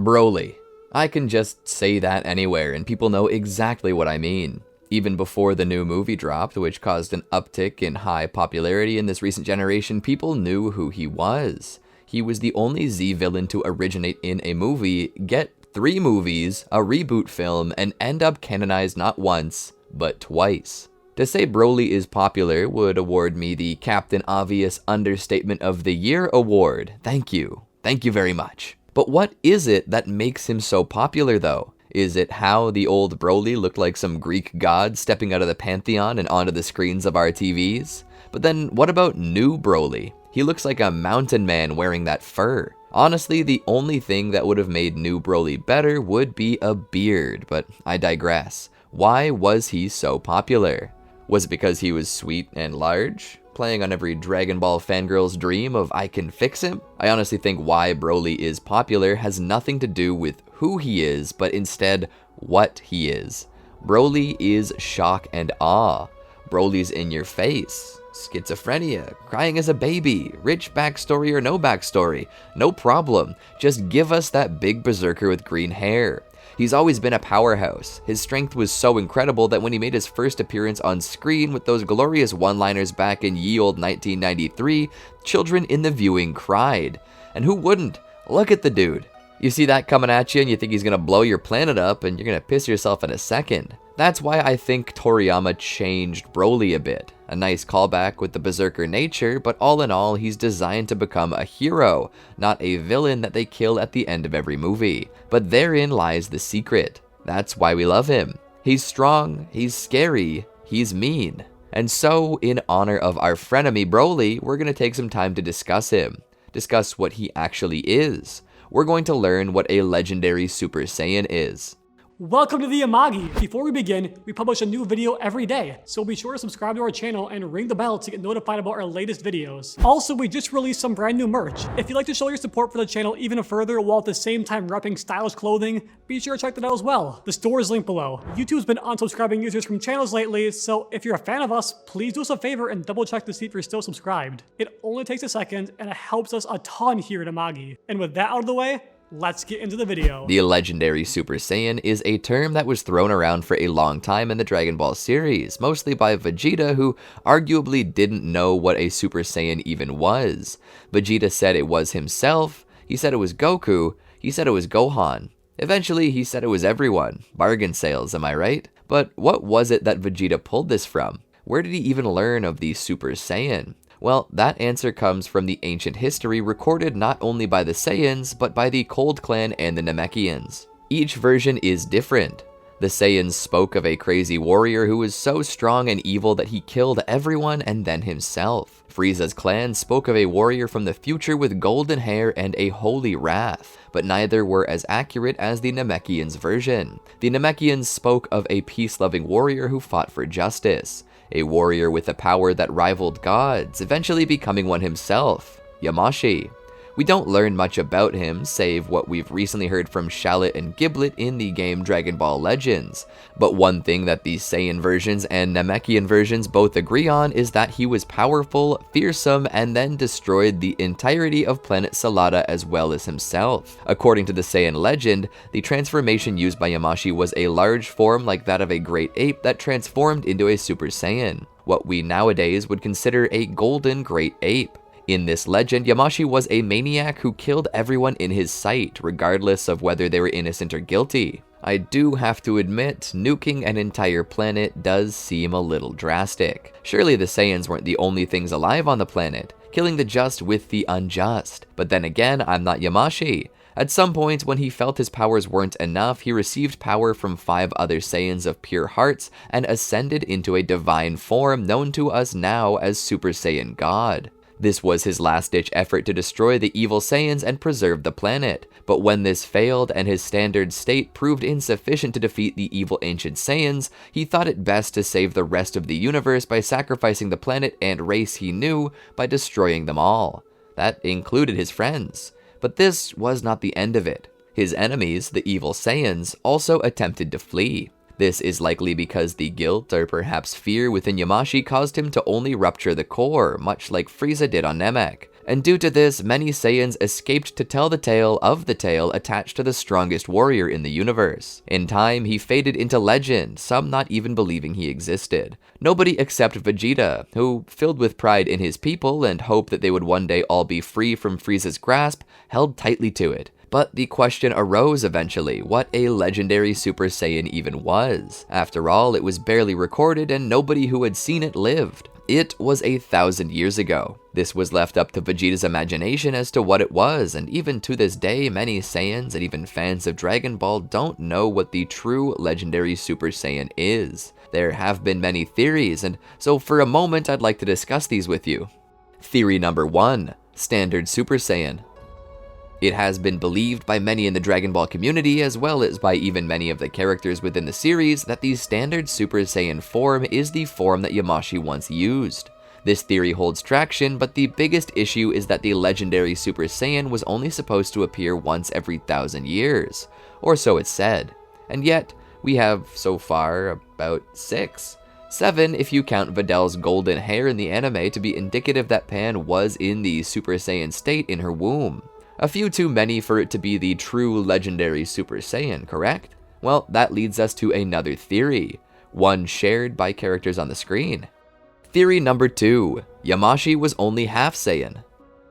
Broly. I can just say that anywhere and people know exactly what I mean. Even before the new movie dropped, which caused an uptick in high popularity in this recent generation, people knew who he was. He was the only Z villain to originate in a movie, get 3 movies, a reboot film, and end up canonized not once, but twice. To say Broly is popular would award me the Captain Obvious Understatement of the Year award. Thank you. Thank you very much. But what is it that makes him so popular though? Is it how the old Broly looked like some Greek god stepping out of the pantheon and onto the screens of our TVs? But then what about new Broly? He looks like a mountain man wearing that fur. Honestly, the only thing that would have made new Broly better would be a beard, but I digress. Why was he so popular? Was it because he was sweet and large? Playing on every Dragon Ball fangirl's dream of I can fix him? I honestly think why Broly is popular has nothing to do with who he is, but instead what he is. Broly is shock and awe. Broly's in your face. Schizophrenia, crying as a baby, rich backstory or no backstory, no problem. Just give us that big berserker with green hair. He's always been a powerhouse. His strength was so incredible that when he made his first appearance on screen with those glorious one-liners back in ye olde 1993, children in the viewing cried. And who wouldn't? Look at the dude. You see that coming at you and you think he's gonna blow your planet up and you're gonna piss yourself in a second. That's why I think Toriyama changed Broly a bit. A nice callback with the berserker nature, but all in all, he's designed to become a hero, not a villain that they kill at the end of every movie. But therein lies the secret. That's why we love him. He's strong, he's scary, he's mean. And so, in honor of our frenemy Broly, we're going to take some time to discuss him. Discuss what he actually is. We're going to learn what a legendary Super Saiyan is. Welcome to the Amagi. Before we begin, we publish a new video every day, so be sure to subscribe to our channel and ring the bell to get notified about our latest videos. Also, we just released some brand new merch. If you'd like to show your support for the channel even further while at the same time repping stylish clothing, be sure to check that out as well. The store is linked below. YouTube's been unsubscribing users from channels lately, so if you're a fan of us, please do us a favor and double check to see if you're still subscribed. It only takes a second and it helps us a ton here at Amagi. And with that out of the way, let's get into the video. The legendary Super Saiyan is a term that was thrown around for a long time in the Dragon Ball series, mostly by Vegeta, who arguably didn't know what a Super Saiyan even was. Vegeta said it was himself, he said it was Goku, he said it was Gohan. Eventually, he said it was everyone. Bargain sales, am I right? But what was it that Vegeta pulled this from? Where did he even learn of the Super Saiyan? Well, that answer comes from the ancient history recorded not only by the Saiyans, but by the Cold Clan and the Namekians. Each version is different. The Saiyans spoke of a crazy warrior who was so strong and evil that he killed everyone and then himself. Frieza's clan spoke of a warrior from the future with golden hair and a holy wrath, but neither were as accurate as the Namekians' version. The Namekians spoke of a peace-loving warrior who fought for justice. A warrior with a power that rivaled gods, eventually becoming one himself, Yamashi. We don't learn much about him, save what we've recently heard from Shallot and Giblet in the game Dragon Ball Legends. But one thing that the Saiyan versions and Namekian versions both agree on is that he was powerful, fearsome, and then destroyed the entirety of planet Salada as well as himself. According to the Saiyan legend, the transformation used by Yamashi was a large form like that of a great ape that transformed into a Super Saiyan, what we nowadays would consider a golden great ape. In this legend, Yamashi was a maniac who killed everyone in his sight, regardless of whether they were innocent or guilty. I do have to admit, nuking an entire planet does seem a little drastic. Surely the Saiyans weren't the only things alive on the planet, killing the just with the unjust. But then again, I'm not Yamashi. At some point, when he felt his powers weren't enough, he received power from 5 other Saiyans of pure hearts and ascended into a divine form known to us now as Super Saiyan God. This was his last-ditch effort to destroy the evil Saiyans and preserve the planet, but when this failed and his standard state proved insufficient to defeat the evil ancient Saiyans, he thought it best to save the rest of the universe by sacrificing the planet and race he knew by destroying them all. That included his friends. But this was not the end of it. His enemies, the evil Saiyans, also attempted to flee. This is likely because the guilt or perhaps fear within Yamashi caused him to only rupture the core, much like Frieza did on Namek. And due to this, many Saiyans escaped to tell the tale of the tale attached to the strongest warrior in the universe. In time, he faded into legend, some not even believing he existed. Nobody except Vegeta, who, filled with pride in his people and hope that they would one day all be free from Frieza's grasp, held tightly to it. But the question arose eventually, what a legendary Super Saiyan even was. After all, it was barely recorded and nobody who had seen it lived. It was 1,000 years ago. This was left up to Vegeta's imagination as to what it was, and even to this day, many Saiyans and even fans of Dragon Ball don't know what the true legendary Super Saiyan is. There have been many theories, and so for a moment I'd like to discuss these with you. Theory number 1, Standard Super Saiyan. It has been believed by many in the Dragon Ball community, as well as by even many of the characters within the series, that the standard Super Saiyan form is the form that Yamashi once used. This theory holds traction, but the biggest issue is that the legendary Super Saiyan was only supposed to appear once every 1,000 years, or so it's said. And yet, we have, so far, about 6. 7 if you count Vidal's golden hair in the anime to be indicative that Pan was in the Super Saiyan state in her womb. A few too many for it to be the true legendary Super Saiyan, correct? Well, that leads us to another theory, one shared by characters on the screen. Theory number 2, Yamashi was only half Saiyan.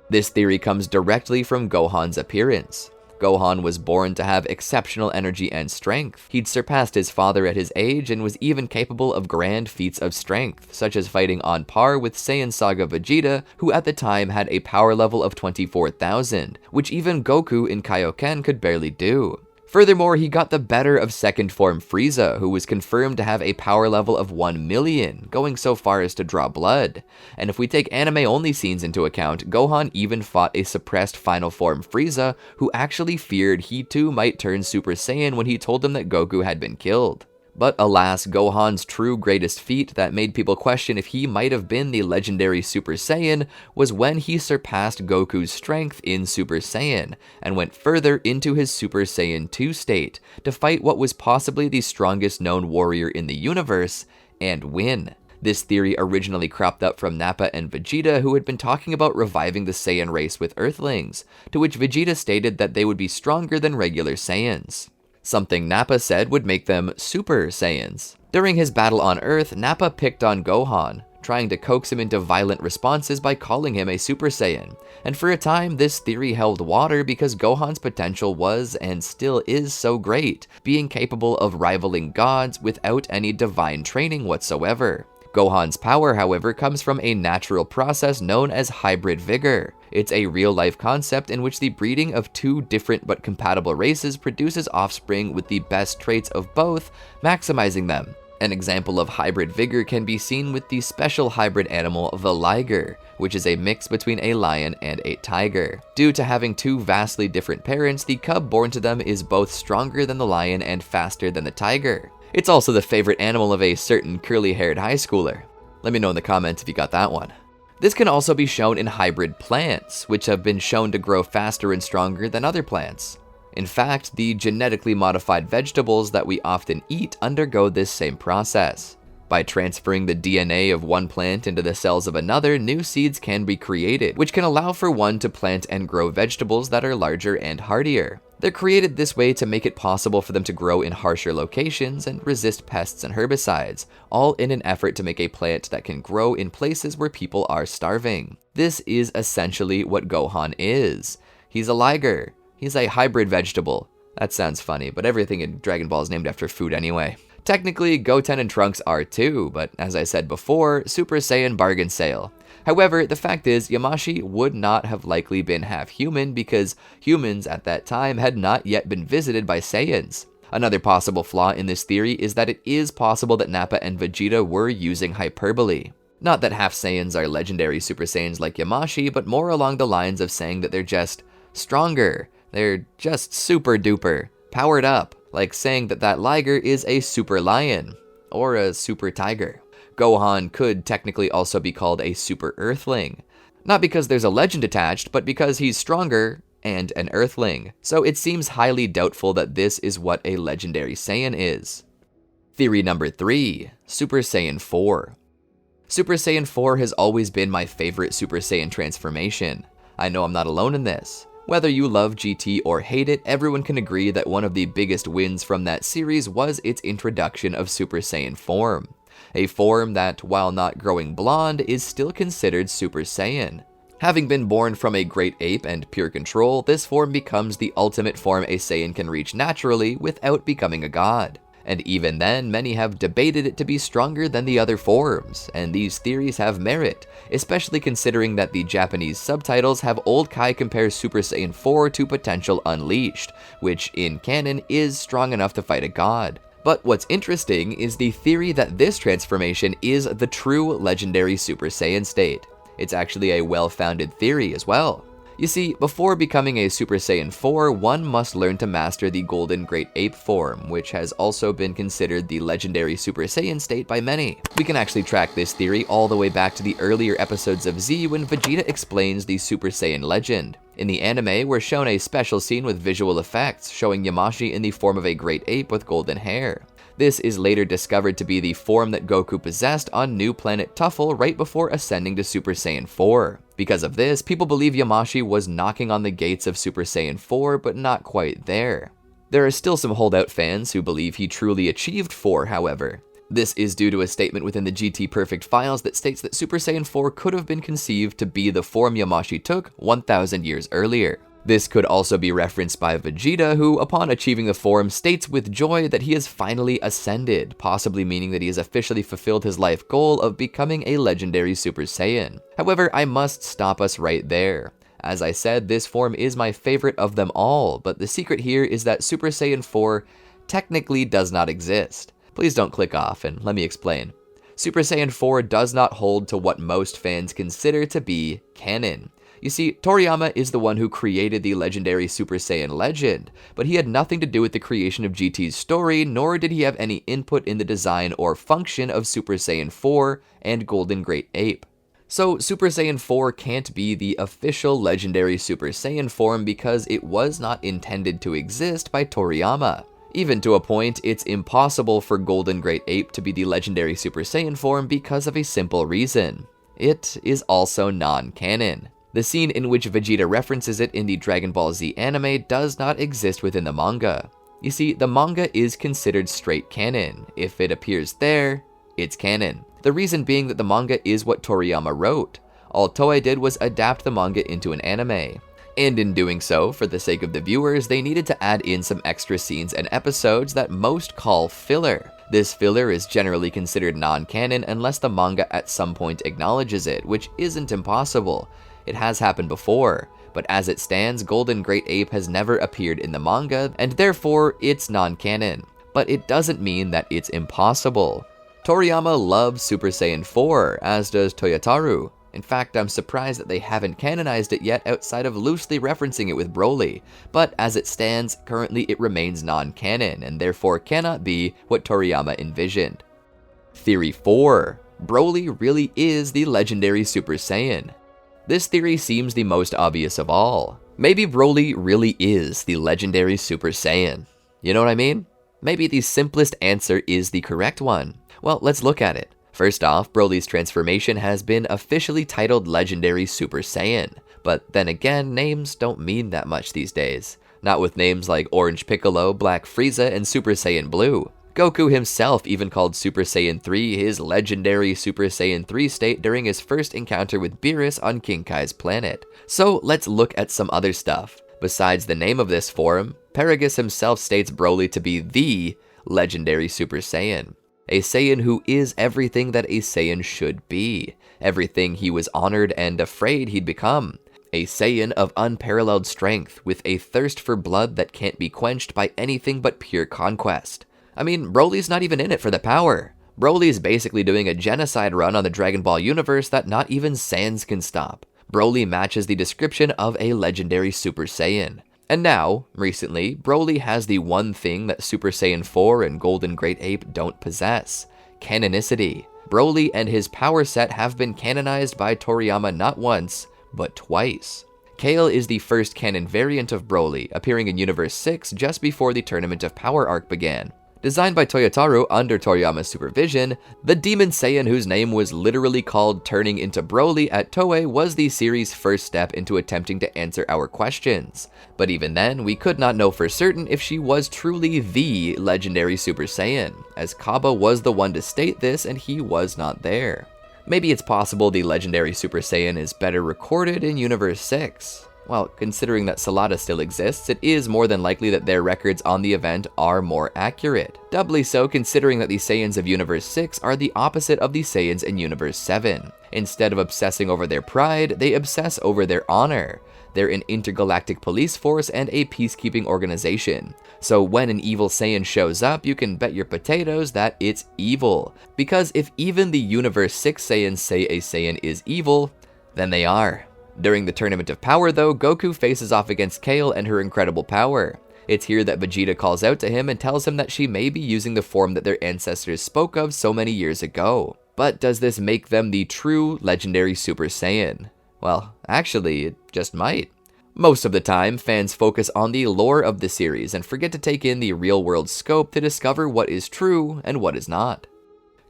This theory comes directly from Gohan's appearance. Gohan was born to have exceptional energy and strength. He'd surpassed his father at his age and was even capable of grand feats of strength, such as fighting on par with Saiyan Saga Vegeta, who at the time had a power level of 24,000, which even Goku in Kaioken could barely do. Furthermore, he got the better of second form Frieza, who was confirmed to have a power level of 1 million, going so far as to draw blood. And if we take anime-only scenes into account, Gohan even fought a suppressed final form Frieza, who actually feared he too might turn Super Saiyan when he told him that Goku had been killed. But alas, Gohan's true greatest feat that made people question if he might have been the legendary Super Saiyan was when he surpassed Goku's strength in Super Saiyan, and went further into his Super Saiyan 2 state to fight what was possibly the strongest known warrior in the universe, and win. This theory originally cropped up from Nappa and Vegeta, who had been talking about reviving the Saiyan race with Earthlings, to which Vegeta stated that they would be stronger than regular Saiyans. Something Nappa said would make them Super Saiyans. During his battle on Earth, Nappa picked on Gohan, trying to coax him into violent responses by calling him a Super Saiyan. And for a time, this theory held water because Gohan's potential was, and still is, so great, being capable of rivaling gods without any divine training whatsoever. Gohan's power, however, comes from a natural process known as hybrid vigor. It's a real-life concept in which the breeding of two different but compatible races produces offspring with the best traits of both, maximizing them. An example of hybrid vigor can be seen with the special hybrid animal the liger, which is a mix between a lion and a tiger. Due to having two vastly different parents, the cub born to them is both stronger than the lion and faster than the tiger. It's also the favorite animal of a certain curly-haired high schooler. Let me know in the comments if you got that one. This can also be shown in hybrid plants, which have been shown to grow faster and stronger than other plants. In fact, the genetically modified vegetables that we often eat undergo this same process. By transferring the DNA of one plant into the cells of another, new seeds can be created, which can allow for one to plant and grow vegetables that are larger and hardier. They're created this way to make it possible for them to grow in harsher locations and resist pests and herbicides, all in an effort to make a plant that can grow in places where people are starving. This is essentially what Gohan is. He's a liger. He's a hybrid vegetable. That sounds funny, but everything in Dragon Ball is named after food anyway. Technically, Goten and Trunks are too, but as I said before, Super Saiyan bargain sale. However, the fact is, Yamashi would not have likely been half human because humans at that time had not yet been visited by Saiyans. Another possible flaw in this theory is that it is possible that Nappa and Vegeta were using hyperbole. Not that half Saiyans are legendary Super Saiyans like Yamashi, but more along the lines of saying that they're just stronger, they're just super duper, powered up, like saying that that liger is a super lion, or a super tiger. Gohan could technically also be called a super earthling. Not because there's a legend attached, but because he's stronger and an earthling. So it seems highly doubtful that this is what a legendary Saiyan is. Theory number 3, Super Saiyan 4. Super Saiyan 4 has always been my favorite Super Saiyan transformation. I know I'm not alone in this. Whether you love GT or hate it, everyone can agree that one of the biggest wins from that series was its introduction of Super Saiyan form. A form that, while not growing blonde, is still considered Super Saiyan. Having been born from a great ape and pure control, this form becomes the ultimate form a Saiyan can reach naturally without becoming a god. And even then, many have debated it to be stronger than the other forms, and these theories have merit, especially considering that the Japanese subtitles have Old Kai compare Super Saiyan 4 to potential Unleashed, which in canon is strong enough to fight a god. But what's interesting is the theory that this transformation is the true legendary Super Saiyan state. It's actually a well-founded theory as well. You see, before becoming a Super Saiyan 4, one must learn to master the Golden Great Ape form, which has also been considered the legendary Super Saiyan state by many. We can actually track this theory all the way back to the earlier episodes of Z when Vegeta explains the Super Saiyan legend. In the anime, we're shown a special scene with visual effects, showing Yamashi in the form of a great ape with golden hair. This is later discovered to be the form that Goku possessed on new planet Tuffle right before ascending to Super Saiyan 4. Because of this, people believe Yamashi was knocking on the gates of Super Saiyan 4, but not quite there. There are still some holdout fans who believe he truly achieved 4, however. This is due to a statement within the GT Perfect files that states that Super Saiyan 4 could have been conceived to be the form Yamashi took 1,000 years earlier. This could also be referenced by Vegeta, who, upon achieving the form, states with joy that he has finally ascended, possibly meaning that he has officially fulfilled his life goal of becoming a legendary Super Saiyan. However, I must stop us right there. As I said, this form is my favorite of them all, but the secret here is that Super Saiyan 4 technically does not exist. Please don't click off, and let me explain. Super Saiyan 4 does not hold to what most fans consider to be canon. You see, Toriyama is the one who created the legendary Super Saiyan legend, but he had nothing to do with the creation of GT's story, nor did he have any input in the design or function of Super Saiyan 4 and Golden Great Ape. So Super Saiyan 4 can't be the official legendary Super Saiyan form because it was not intended to exist by Toriyama. Even to a point, it's impossible for Golden Great Ape to be the legendary Super Saiyan form because of a simple reason. It is also non-canon. The scene in which Vegeta references it in the Dragon Ball Z anime does not exist within the manga. You see, the manga is considered straight canon. If it appears there, it's canon. The reason being that the manga is what Toriyama wrote. All Toei did was adapt the manga into an anime. And in doing so, for the sake of the viewers, they needed to add in some extra scenes and episodes that most call filler. This filler is generally considered non-canon unless the manga at some point acknowledges it, which isn't impossible. It has happened before, but as it stands, Golden Great Ape has never appeared in the manga, and therefore it's non-canon. But it doesn't mean that it's impossible. Toriyama loves Super Saiyan 4, as does Toyotaru. In fact, I'm surprised that they haven't canonized it yet outside of loosely referencing it with Broly, but as it stands, currently it remains non-canon, and therefore cannot be what Toriyama envisioned. Theory 4. Broly really is the legendary Super Saiyan. This theory seems the most obvious of all. Maybe Broly really is the legendary Super Saiyan. You know what I mean? Maybe the simplest answer is the correct one. Well, let's look at it. First off, Broly's transformation has been officially titled Legendary Super Saiyan. But then again, names don't mean that much these days. Not with names like Orange Piccolo, Black Frieza, and Super Saiyan Blue. Goku himself even called Super Saiyan 3 his legendary Super Saiyan 3 state during his first encounter with Beerus on King Kai's planet. So let's look at some other stuff. Besides the name of this form, Paragus himself states Broly to be the legendary Super Saiyan. A Saiyan who is everything that a Saiyan should be. Everything he was honored and afraid he'd become. A Saiyan of unparalleled strength, with a thirst for blood that can't be quenched by anything but pure conquest. I mean, Broly's not even in it for the power. Broly's basically doing a genocide run on the Dragon Ball universe that not even Saiyans can stop. Broly matches the description of a legendary Super Saiyan. And now, recently, Broly has the one thing that Super Saiyan 4 and Golden Great Ape don't possess: canonicity. Broly and his power set have been canonized by Toriyama not once, but twice. Kale is the first canon variant of Broly, appearing in Universe 6 just before the Tournament of Power arc began. Designed by Toyotaro under Toriyama's supervision, the Demon Saiyan, whose name was literally called turning into Broly at Toei, was the series' first step into attempting to answer our questions. But even then, we could not know for certain if she was truly the Legendary Super Saiyan, as Kaba was the one to state this and he was not there. Maybe it's possible the Legendary Super Saiyan is better recorded in Universe 6. Well, considering that Salada still exists, it is more than likely that their records on the event are more accurate. Doubly so considering that the Saiyans of Universe 6 are the opposite of the Saiyans in Universe 7. Instead of obsessing over their pride, they obsess over their honor. They're an intergalactic police force and a peacekeeping organization. So when an evil Saiyan shows up, you can bet your potatoes that it's evil. Because if even the Universe 6 Saiyans say a Saiyan is evil, then they are. During the Tournament of Power though, Goku faces off against Kale and her incredible power. It's here that Vegeta calls out to him and tells him that she may be using the form that their ancestors spoke of so many years ago. But does this make them the true Legendary Super Saiyan? Well, actually, it just might. Most of the time, fans focus on the lore of the series and forget to take in the real-world scope to discover what is true and what is not.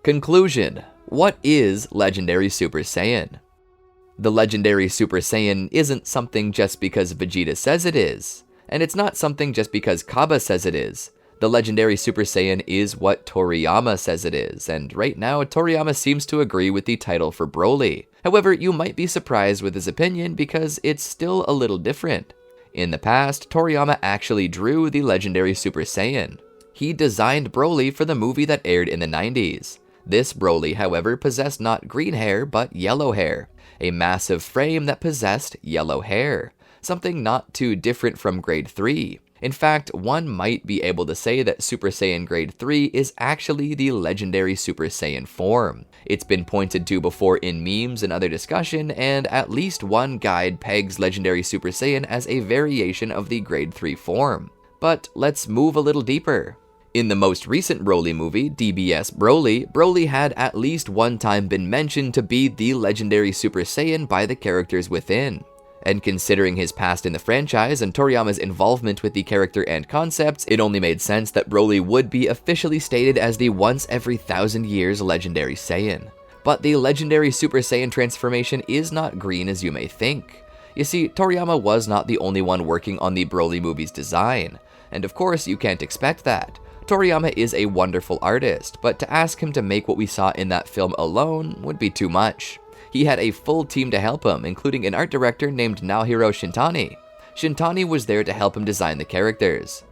Conclusion: what is Legendary Super Saiyan? The Legendary Super Saiyan isn't something just because Vegeta says it is, and it's not something just because Kaba says it is. The Legendary Super Saiyan is what Toriyama says it is, and right now Toriyama seems to agree with the title for Broly. However, you might be surprised with his opinion because it's still a little different. In the past, Toriyama actually drew the Legendary Super Saiyan. He designed Broly for the movie that aired in the 90s. This Broly, however, possessed not green hair, but yellow hair. A massive frame that possessed yellow hair. Something not too different from Grade 3. In fact, one might be able to say that Super Saiyan Grade 3 is actually the Legendary Super Saiyan form. It's been pointed to before in memes and other discussion, and at least one guide pegs Legendary Super Saiyan as a variation of the Grade 3 form. But let's move a little deeper. In the most recent Broly movie, DBS Broly, Broly had at least one time been mentioned to be the Legendary Super Saiyan by the characters within. And considering his past in the franchise and Toriyama's involvement with the character and concepts, it only made sense that Broly would be officially stated as the once every 1,000 years Legendary Saiyan. But the Legendary Super Saiyan transformation is not green as you may think. You see, Toriyama was not the only one working on the Broly movie's design, and of course you can't expect that. Toriyama is a wonderful artist, but to ask him to make what we saw in that film alone would be too much. He had a full team to help him, including an art director named Naohiro Shintani. Shintani was there to help him design the characters.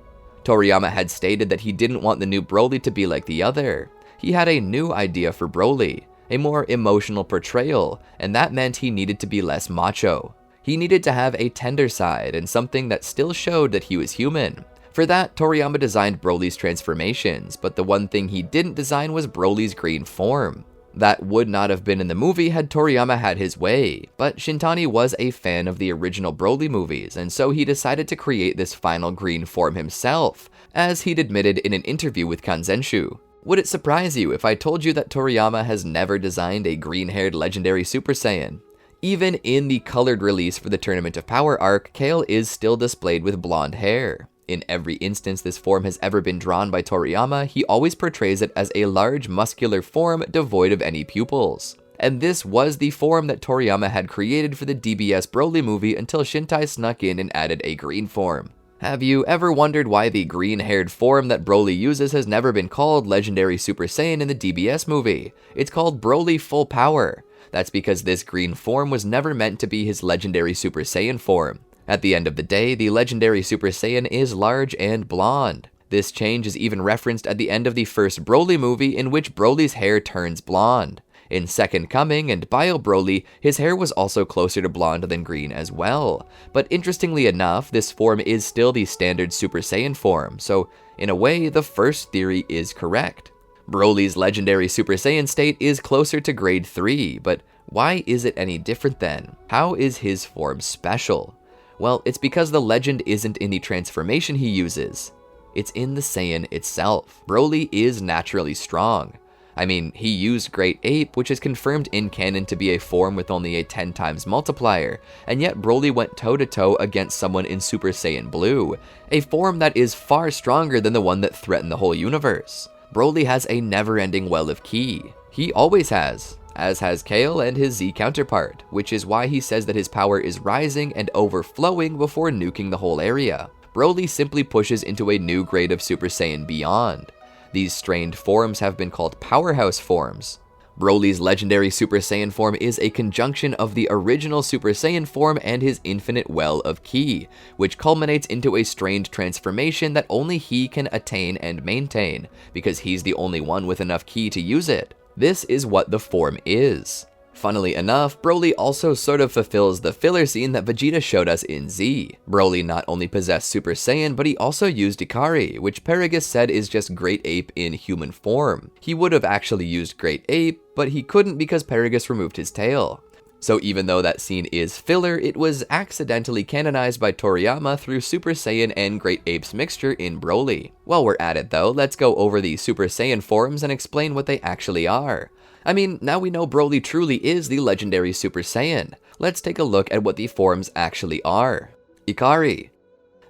Toriyama had stated that he didn't want the new Broly to be like the other. He had a new idea for Broly, a more emotional portrayal, and that meant he needed to be less macho. He needed to have a tender side and something that still showed that he was human. For that, Toriyama designed Broly's transformations, but the one thing he didn't design was Broly's green form. That would not have been in the movie had Toriyama had his way, but Shintani was a fan of the original Broly movies, and so he decided to create this final green form himself, as he'd admitted in an interview with Kanzenshu. Would it surprise you if I told you that Toriyama has never designed a green-haired Legendary Super Saiyan? Even in the colored release for the Tournament of Power arc, Kale is still displayed with blonde hair. In every instance this form has ever been drawn by Toriyama, he always portrays it as a large muscular form devoid of any pupils. And this was the form that Toriyama had created for the DBS Broly movie until Shintai snuck in and added a green form. Have you ever wondered why the green-haired form that Broly uses has never been called Legendary Super Saiyan in the DBS movie? It's called Broly Full Power. That's because this green form was never meant to be his Legendary Super Saiyan form. At the end of the day, the Legendary Super Saiyan is large and blonde. This change is even referenced at the end of the first Broly movie, in which Broly's hair turns blonde. In Second Coming and Bio Broly, his hair was also closer to blonde than green as well. But interestingly enough, this form is still the standard Super Saiyan form, so in a way, the first theory is correct. Broly's Legendary Super Saiyan state is closer to Grade 3, but why is it any different then? How is his form special? Well, it's because the legend isn't in the transformation he uses. It's in the Saiyan itself. Broly is naturally strong. I mean, he used Great Ape, which is confirmed in canon to be a form with only a 10 times multiplier, and yet Broly went toe-to-toe against someone in Super Saiyan Blue, a form that is far stronger than the one that threatened the whole universe. Broly has a never-ending well of ki. He always has, as has Kale and his Z counterpart, which is why he says that his power is rising and overflowing before nuking the whole area. Broly simply pushes into a new grade of Super Saiyan beyond. These strained forms have been called powerhouse forms. Broly's legendary Super Saiyan form is a conjunction of the original Super Saiyan form and his infinite well of ki, which culminates into a strained transformation that only he can attain and maintain, because he's the only one with enough ki to use it. This is what the form is. Funnily enough, Broly also sort of fulfills the filler scene that Vegeta showed us in Z. Broly not only possessed Super Saiyan, but he also used Ikari, which Paragus said is just Great Ape in human form. He would have actually used Great Ape, but he couldn't because Paragus removed his tail. So even though that scene is filler, it was accidentally canonized by Toriyama through Super Saiyan and Great Ape's mixture in Broly. While we're at it though, let's go over the Super Saiyan forms and explain what they actually are. I mean, now we know Broly truly is the legendary Super Saiyan. Let's take a look at what the forms actually are. Ikari.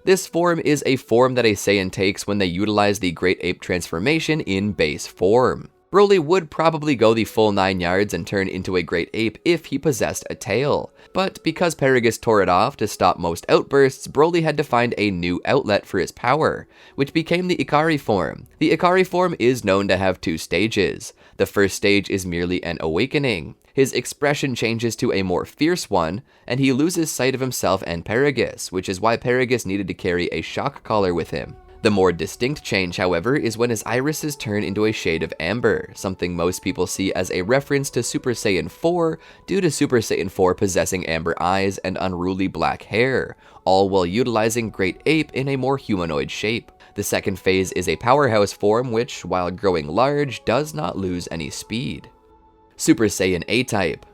This form is a form that a Saiyan takes when they utilize the Great Ape transformation in base form. Broly would probably go the full 9 yards and turn into a Great Ape if he possessed a tail. But because Paragus tore it off to stop most outbursts, Broly had to find a new outlet for his power, which became the Ikari form. The Ikari form is known to have 2 stages. The first stage is merely an awakening. His expression changes to a more fierce one, and he loses sight of himself and Paragus, which is why Paragus needed to carry a shock collar with him. The more distinct change, however, is when his irises turn into a shade of amber, something most people see as a reference to Super Saiyan 4 due to Super Saiyan 4 possessing amber eyes and unruly black hair, all while utilizing Great Ape in a more humanoid shape. The second phase is a powerhouse form which, while growing large, does not lose any speed. Super Saiyan A-type.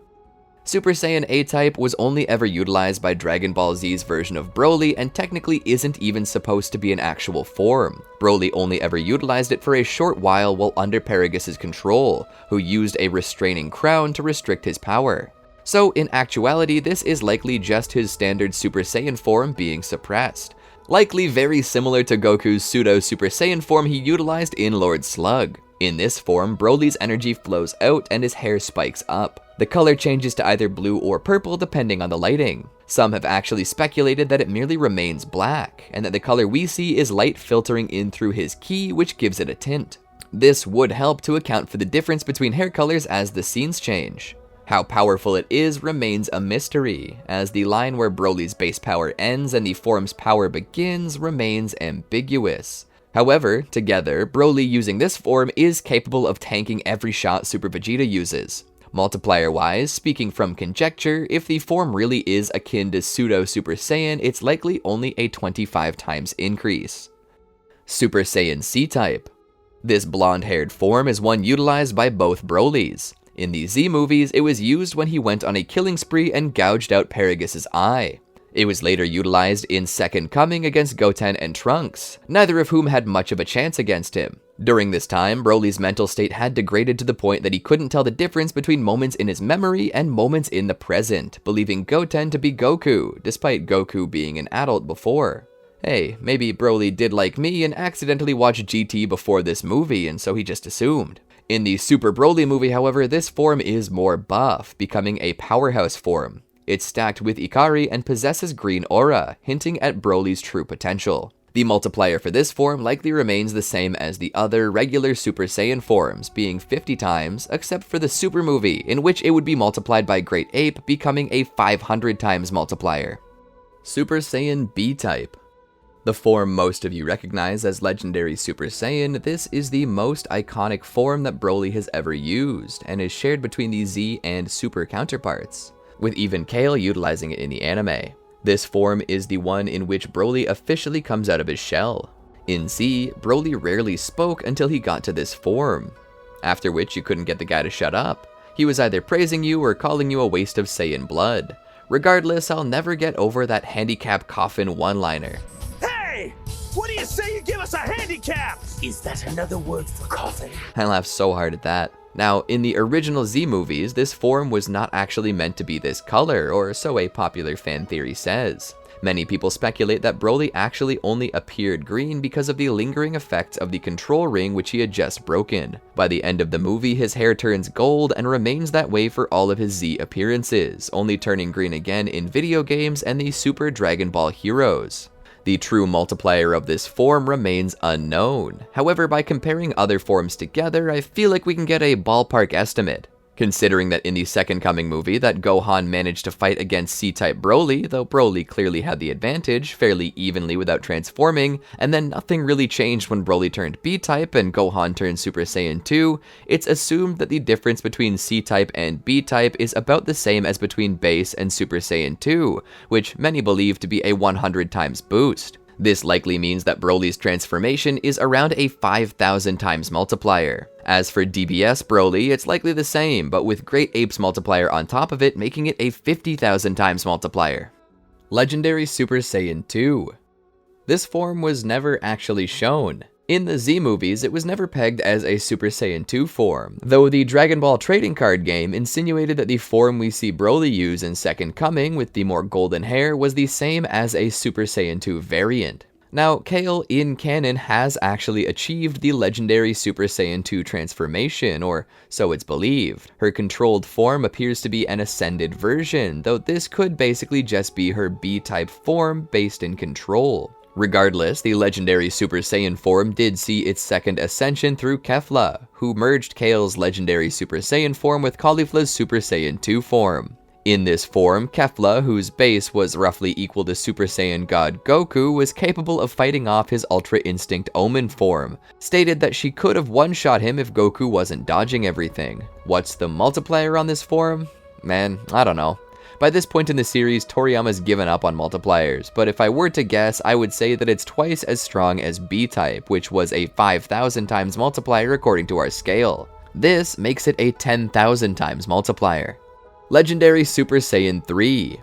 Super Saiyan A-type was only ever utilized by Dragon Ball Z's version of Broly and technically isn't even supposed to be an actual form. Broly only ever utilized it for a short while under Paragus' control, who used a restraining crown to restrict his power. So in actuality, this is likely just his standard Super Saiyan form being suppressed. Likely very similar to Goku's pseudo Super Saiyan form he utilized in Lord Slug. In this form, Broly's energy flows out and his hair spikes up. The color changes to either blue or purple depending on the lighting. Some have actually speculated that it merely remains black, and that the color we see is light filtering in through his ki, which gives it a tint. This would help to account for the difference between hair colors as the scenes change. How powerful it is remains a mystery, as the line where Broly's base power ends and the form's power begins remains ambiguous. However, together, Broly using this form is capable of tanking every shot Super Vegeta uses. Multiplier-wise, speaking from conjecture, if the form really is akin to pseudo Super Saiyan, it's likely only a 25 times increase. Super Saiyan C-type. This blonde-haired form is one utilized by both Brolys. In the Z movies, it was used when he went on a killing spree and gouged out Paragus' eye. It was later utilized in Second Coming against Goten and Trunks, neither of whom had much of a chance against him. During this time, Broly's mental state had degraded to the point that he couldn't tell the difference between moments in his memory and moments in the present, believing Goten to be Goku, despite Goku being an adult before. Hey, maybe Broly did like me and accidentally watched GT before this movie, and so he just assumed. In the Super Broly movie, however, this form is more buff, becoming a powerhouse form. It's stacked with Ikari and possesses green aura, hinting at Broly's true potential. The multiplier for this form likely remains the same as the other regular Super Saiyan forms, being 50 times, except for the Super movie, in which it would be multiplied by Great Ape, becoming a 500 times multiplier. Super Saiyan B-type. The form most of you recognize as Legendary Super Saiyan, this is the most iconic form that Broly has ever used, and is shared between the Z and Super counterparts, with even Kale utilizing it in the anime. This form is the one in which Broly officially comes out of his shell. In Z, Broly rarely spoke until he got to this form, after which you couldn't get the guy to shut up. He was either praising you or calling you a waste of Saiyan blood. Regardless, I'll never get over that handicap coffin one-liner. Hey! What do you say you give us a handicap? Is that another word for coffin? I laughed so hard at that. Now, in the original Z movies, this form was not actually meant to be this color, or so a popular fan theory says. Many people speculate that Broly actually only appeared green because of the lingering effects of the control ring which he had just broken. By the end of the movie, his hair turns gold and remains that way for all of his Z appearances, only turning green again in video games and the Super Dragon Ball Heroes. The true multiplier of this form remains unknown. However, by comparing other forms together, I feel like we can get a ballpark estimate. Considering that in the Second Coming movie that Gohan managed to fight against C-type Broly, though Broly clearly had the advantage fairly evenly without transforming, and then nothing really changed when Broly turned B-type and Gohan turned Super Saiyan 2, it's assumed that the difference between C-type and B-type is about the same as between base and Super Saiyan 2, which many believe to be a 100 times boost. This likely means that Broly's transformation is around a 5,000 times multiplier. As for DBS Broly, it's likely the same, but with Great Ape's multiplier on top of it, making it a 50,000 times multiplier. Legendary Super Saiyan 2. This form was never actually shown. In the Z movies, it was never pegged as a Super Saiyan 2 form, though the Dragon Ball trading card game insinuated that the form we see Broly use in Second Coming with the more golden hair was the same as a Super Saiyan 2 variant. Now, Kale in canon has actually achieved the legendary Super Saiyan 2 transformation, or so it's believed. Her controlled form appears to be an ascended version, though this could basically just be her B-type form based in control. Regardless, the legendary Super Saiyan form did see its second ascension through Kefla, who merged Kale's legendary Super Saiyan form with Caulifla's Super Saiyan 2 form. In this form, Kefla, whose base was roughly equal to Super Saiyan God Goku, was capable of fighting off his Ultra Instinct Omen form, stated that she could have one-shot him if Goku wasn't dodging everything. What's the multiplier on this form? Man, I don't know. By this point in the series, Toriyama's given up on multipliers, but if I were to guess, I would say that it's twice as strong as B-type, which was a 5,000 times multiplier according to our scale. This makes it a 10,000 times multiplier. Legendary Super Saiyan 3.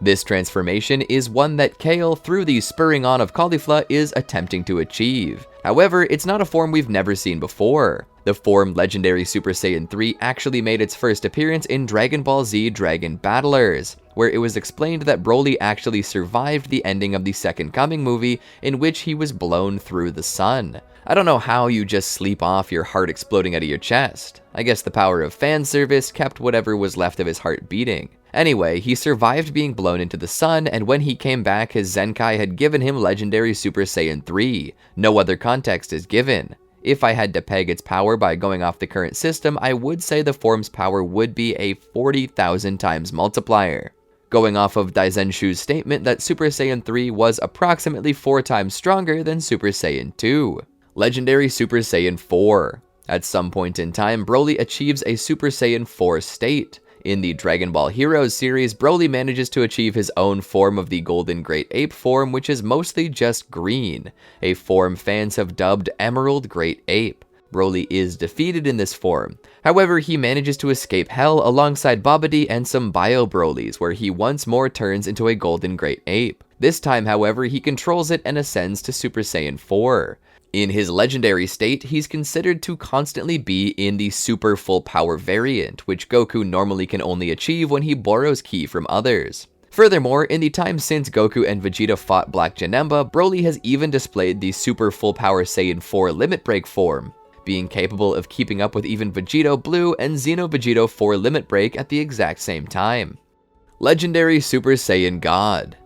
This transformation is one that Kale, through the spurring on of Caulifla, is attempting to achieve. However, it's not a form we've never seen before. The form Legendary Super Saiyan 3 actually made its first appearance in Dragon Ball Z Dragon Battlers, where it was explained that Broly actually survived the ending of the Second Coming movie, in which he was blown through the sun. I don't know how you just sleep off your heart exploding out of your chest. I guess the power of fan service kept whatever was left of his heart beating. Anyway, he survived being blown into the sun, and when he came back, his Zenkai had given him Legendary Super Saiyan 3. No other context is given. If I had to peg its power by going off the current system, I would say the form's power would be a 40,000 times multiplier. Going off of Daizenshu's statement that Super Saiyan 3 was approximately 4 times stronger than Super Saiyan 2. Legendary Super Saiyan 4. At some point in time, Broly achieves a Super Saiyan 4 state. In the Dragon Ball Heroes series, Broly manages to achieve his own form of the Golden Great Ape form, which is mostly just green, a form fans have dubbed Emerald Great Ape. Broly is defeated in this form. However, he manages to escape hell alongside Babidi and some Bio Brolys, where he once more turns into a Golden Great Ape. This time, however, he controls it and ascends to Super Saiyan 4. In his legendary state, he's considered to constantly be in the super full power variant, which Goku normally can only achieve when he borrows ki from others. Furthermore, in the time since Goku and Vegeta fought Black Janemba, Broly has even displayed the super full power Saiyan 4 limit break form, being capable of keeping up with even Vegito Blue and Xeno Vegito 4 limit break at the exact same time. Legendary Super Saiyan God.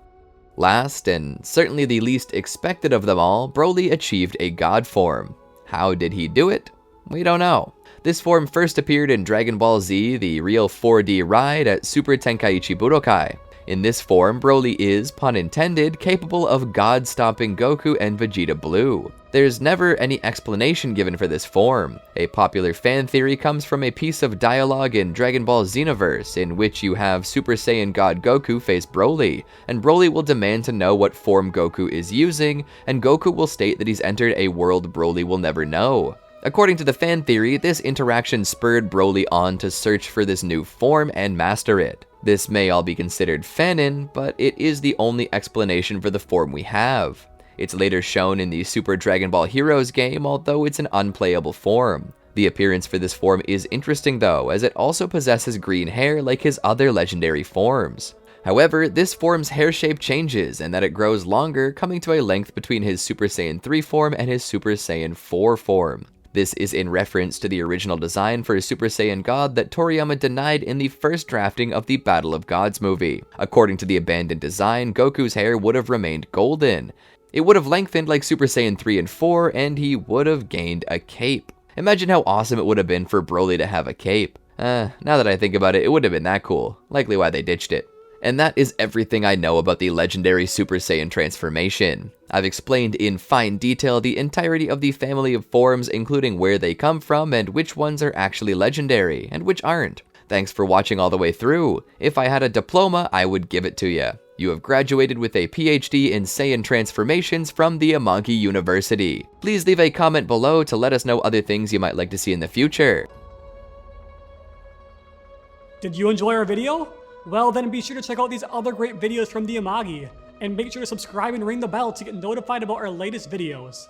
Last, and certainly the least expected of them all, Broly achieved a god form. How did he do it? We don't know. This form first appeared in Dragon Ball Z, the real 4D ride at Super Tenkaichi Budokai. In this form, Broly is, pun intended, capable of god-stomping Goku and Vegeta Blue. There's never any explanation given for this form. A popular fan theory comes from a piece of dialogue in Dragon Ball Xenoverse, in which you have Super Saiyan God Goku face Broly, and Broly will demand to know what form Goku is using, and Goku will state that he's entered a world Broly will never know. According to the fan theory, this interaction spurred Broly on to search for this new form and master it. This may all be considered fanon, but it is the only explanation for the form we have. It's later shown in the Super Dragon Ball Heroes game, although it's an unplayable form. The appearance for this form is interesting though, as it also possesses green hair like his other legendary forms. However, this form's hair shape changes and that it grows longer, coming to a length between his Super Saiyan 3 form and his Super Saiyan 4 form. This is in reference to the original design for Super Saiyan God that Toriyama denied in the first drafting of the Battle of Gods movie. According to the abandoned design, Goku's hair would have remained golden. It would have lengthened like Super Saiyan 3 and 4, and he would have gained a cape. Imagine how awesome it would have been for Broly to have a cape. Now that I think about it, it would have been that cool. Likely why they ditched it. And that is everything I know about the legendary Super Saiyan transformation. I've explained in fine detail the entirety of the family of forms, including where they come from and which ones are actually legendary and which aren't. Thanks for watching all the way through. If I had a diploma, I would give it to you. You have graduated with a PhD in Saiyan transformations from the Amagi University. Please leave a comment below to let us know other things you might like to see in the future. Did you enjoy our video? Well, then be sure to check out these other great videos from the Amagi, and make sure to subscribe and ring the bell to get notified about our latest videos.